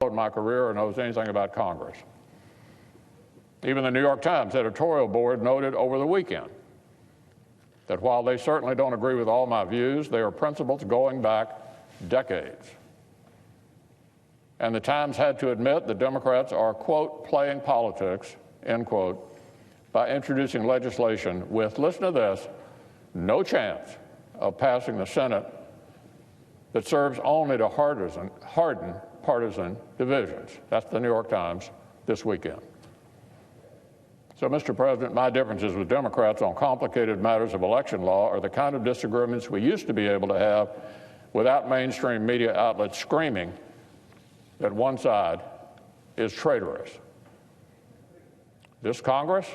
followed my career or knows anything about Congress. Even the New York Times editorial board noted over the weekend that while they certainly don't agree with all my views, they are principles going back decades. And the Times had to admit the Democrats are, quote, playing politics, end quote, by introducing legislation with, listen to this, no chance of passing the Senate that serves only to harden partisan divisions. That's the New York Times this weekend. So, Mr. President, my differences with Democrats on complicated matters of election law are the kind of disagreements we used to be able to have without mainstream media outlets screaming that one side is traitorous. This Congress,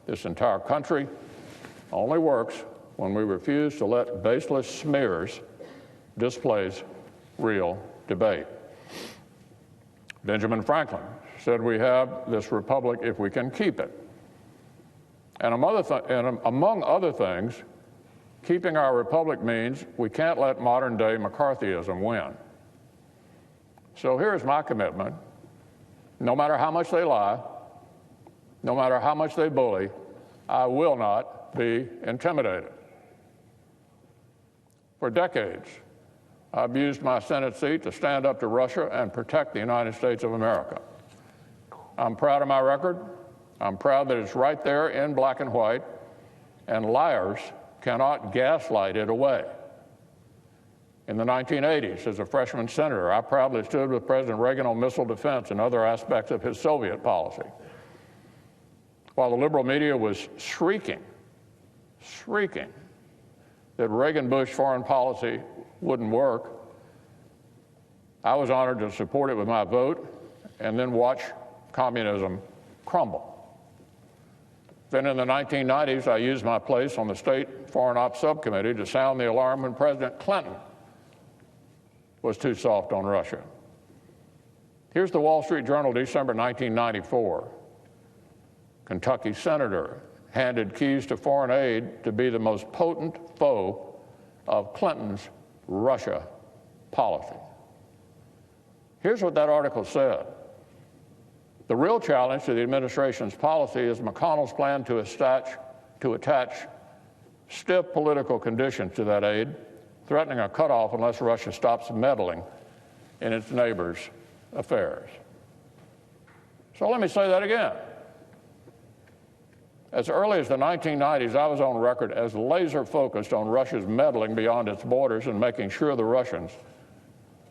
this entire country, only works when we refuse to let baseless smears displace real debate. Benjamin Franklin said we have this republic if we can keep it. And among other things, keeping our republic means we can't let modern-day McCarthyism win. So here's my commitment. No matter how much they lie, no matter how much they bully, I will not be intimidated. For decades, I've used my Senate seat to stand up to Russia and protect the United States of America. I'm proud of my record. I'm proud that it's right there in black and white, and liars cannot gaslight it away. In the 1980s, as a freshman senator, I proudly stood with President Reagan on missile defense and other aspects of his Soviet policy. While the liberal media was shrieking that Reagan-Bush foreign policy wouldn't work, I was honored to support it with my vote and then watch communism crumble. Then in the 1990s, I used my place on the State Foreign Ops Subcommittee to sound the alarm when President Clinton was too soft on Russia. Here's the Wall Street Journal, December 1994. Kentucky senator handed keys to foreign aid to be the most potent foe of Clinton's Russia policy. Here's what that article said. The real challenge to the administration's policy is McConnell's plan to attach stiff political conditions to that aid, threatening a cutoff unless Russia stops meddling in its neighbors' affairs. So let me say that again. As early as the 1990s, I was on record as laser-focused on Russia's meddling beyond its borders and making sure the Russians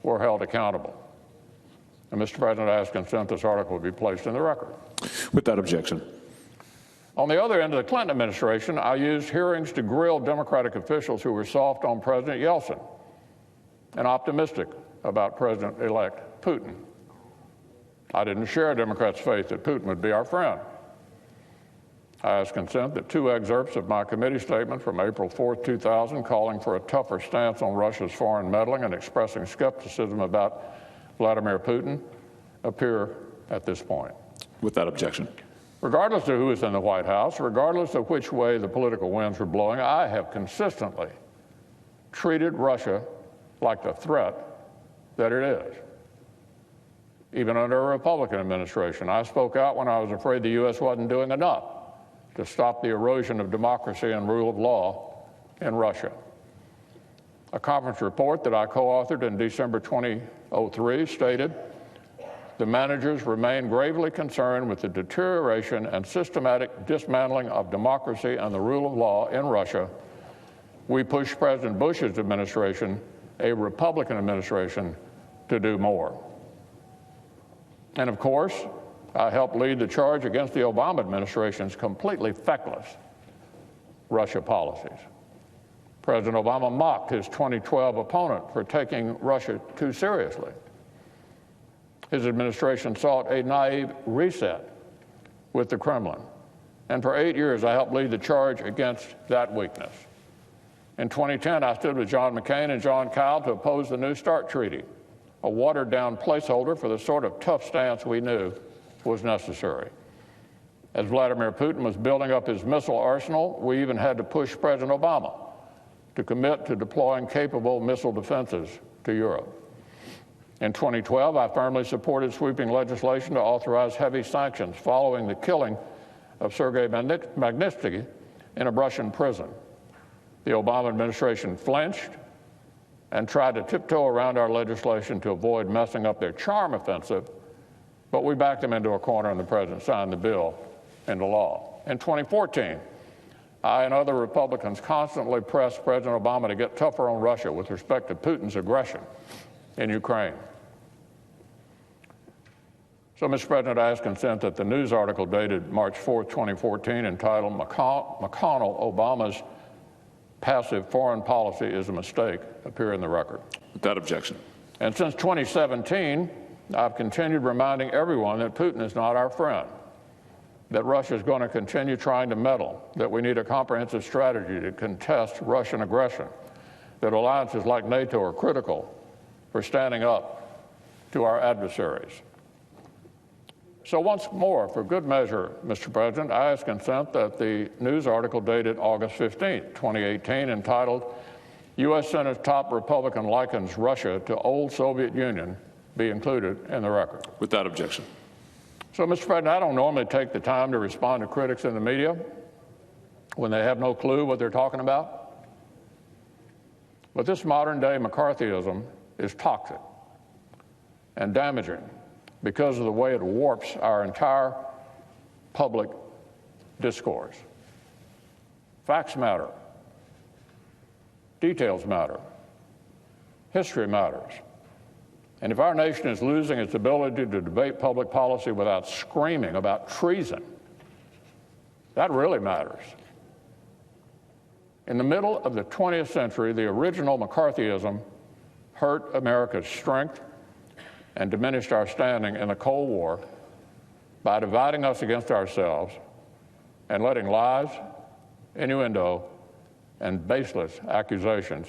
were held accountable. And, Mr. President, I ask consent this article be placed in the record. Without objection. On the other end of the Clinton administration, I used hearings to grill Democratic officials who were soft on President Yeltsin and optimistic about President-elect Putin. I didn't share Democrats' faith that Putin would be our friend. I ask consent that two excerpts of my committee statement from April 4, 2000, calling for a tougher stance on Russia's foreign meddling and expressing skepticism about Vladimir Putin appear at this point. Without objection. Regardless of who is in the White House, regardless of which way the political winds are blowing, I have consistently treated Russia like the threat that it is. Even under a Republican administration, I spoke out when I was afraid the U.S. wasn't doing enough to stop the erosion of democracy and rule of law in Russia. A conference report that I co-authored in December 2003 stated, the managers remain gravely concerned with the deterioration and systematic dismantling of democracy and the rule of law in Russia. We pushed President Bush's administration, a Republican administration, to do more. And of course, I helped lead the charge against the Obama administration's completely feckless Russia policies. President Obama mocked his 2012 opponent for taking Russia too seriously. His administration sought a naive reset with the Kremlin. And for 8 years, I helped lead the charge against that weakness. In 2010, I stood with John McCain and John Kyle to oppose the New START Treaty, a watered-down placeholder for the sort of tough stance we knew was necessary. As Vladimir Putin was building up his missile arsenal, we even had to push President Obama to commit to deploying capable missile defenses to Europe. In 2012, I firmly supported sweeping legislation to authorize heavy sanctions following the killing of Sergei Magnitsky in a Russian prison. The Obama administration flinched and tried to tiptoe around our legislation to avoid messing up their charm offensive, but we backed them into a corner and the president signed the bill into law. In 2014, I and other Republicans constantly pressed President Obama to get tougher on Russia with respect to Putin's aggression in Ukraine. So, Mr. President, I ask consent that the news article dated March 4, 2014, entitled McConnell, Obama's Passive Foreign Policy is a Mistake, appear in the record. Without objection. And since 2017, I've continued reminding everyone that Putin is not our friend, that Russia is going to continue trying to meddle, that we need a comprehensive strategy to contest Russian aggression, that alliances like NATO are critical for standing up to our adversaries. So once more, for good measure, Mr. President, I ask consent that the news article dated August 15, 2018, entitled U.S. Senate Top Republican Likens Russia to Old Soviet Union, be included in the record. Without objection. So, Mr. President, I don't normally take the time to respond to critics in the media when they have no clue what they're talking about. But this modern-day McCarthyism is toxic and damaging because of the way it warps our entire public discourse. Facts matter. Details matter. History matters. And if our nation is losing its ability to debate public policy without screaming about treason, that really matters. In the middle of the 20th century, the original McCarthyism hurt America's strength and diminished our standing in the Cold War by dividing us against ourselves and letting lies, innuendo, and baseless accusations